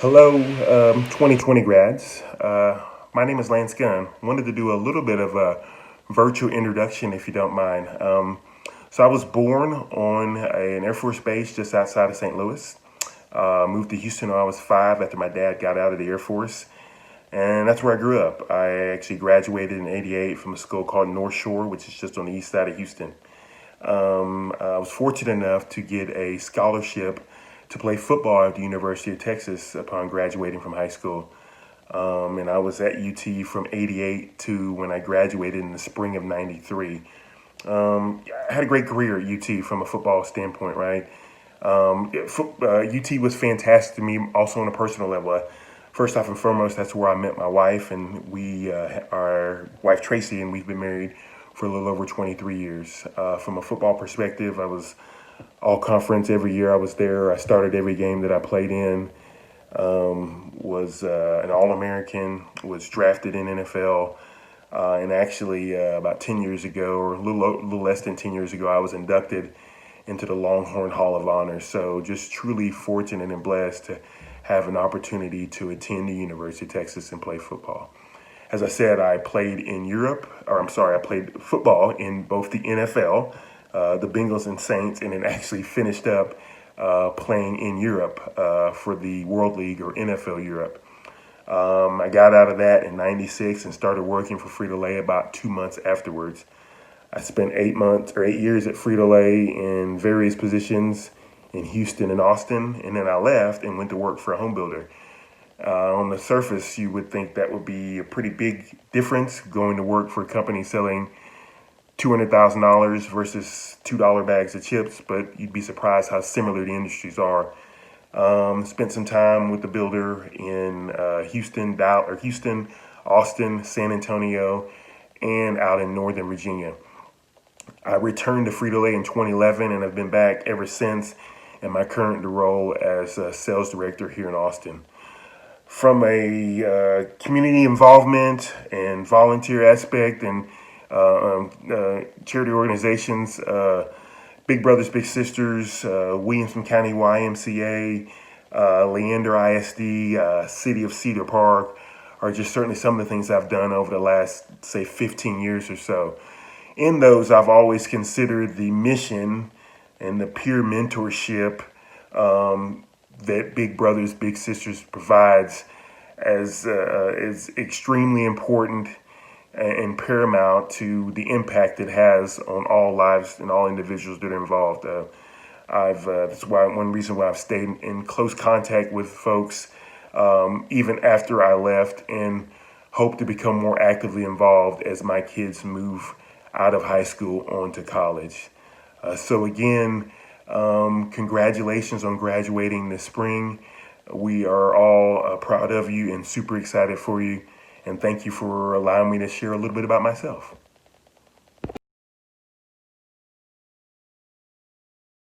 Hello, 2020 grads. My name is Lance Gunn. Wanted to do a little bit of a virtual introduction, if you don't mind. So I was born on an Air Force base just outside of St. Louis. Moved to Houston when I was 5 after my dad got out of the Air Force. And that's where I grew up. I actually graduated in '88 from a school called North Shore, which is just on the east side of Houston. I was fortunate enough to get a scholarship to play football at the University of Texas upon graduating from high school. And I was at UT from '88 to when I graduated in the spring of '93. I had a great career at UT from a football standpoint, right? UT was fantastic to me also on a personal level. First off and foremost, that's where I met my wife, and our wife Tracy, and we've been married for a little over 23 years. From a football perspective, I was all conference every year I was there. I started every game that I played in. Was an All-American, was drafted in NFL, and actually about 10 years ago, or a little less than 10 years ago, I was inducted into the Longhorn Hall of Honor. So just truly fortunate and blessed to have an opportunity to attend the University of Texas and play football. As I said, I played in Europe, or I'm sorry, I played football in both the NFL, the Bengals and Saints, and then actually finished up playing in Europe for the World League or NFL Europe. I got out of that in '96 and started working for Frito-Lay about 2 months afterwards. I spent 8 years at Frito-Lay in various positions in Houston and Austin, and then I left and went to work for a home builder. On the surface, you would think that would be a pretty big difference going to work for a company selling $200,000 versus $2 bags of chips, but you'd be surprised how similar the industries are. Spent some time with the builder in Houston, Austin, San Antonio, and out in Northern Virginia. I returned to Frito-Lay in 2011 and have been back ever since in my current role as a sales director here in Austin. From a community involvement and volunteer aspect and charity organizations, Big Brothers Big Sisters, Williamson County YMCA, Leander ISD, City of Cedar Park are just certainly some of the things I've done over the last, say, 15 years or so. In those, I've always considered the mission and the peer mentorship that Big Brothers Big Sisters provides as is extremely important and paramount to the impact it has on all lives and all individuals that are involved. That's why one reason why I've stayed in close contact with folks even after I left, and hope to become more actively involved as my kids move out of high school on to college. So again, congratulations on graduating this spring. We are all proud of you and super excited for you. And thank you for allowing me to share a little bit about myself.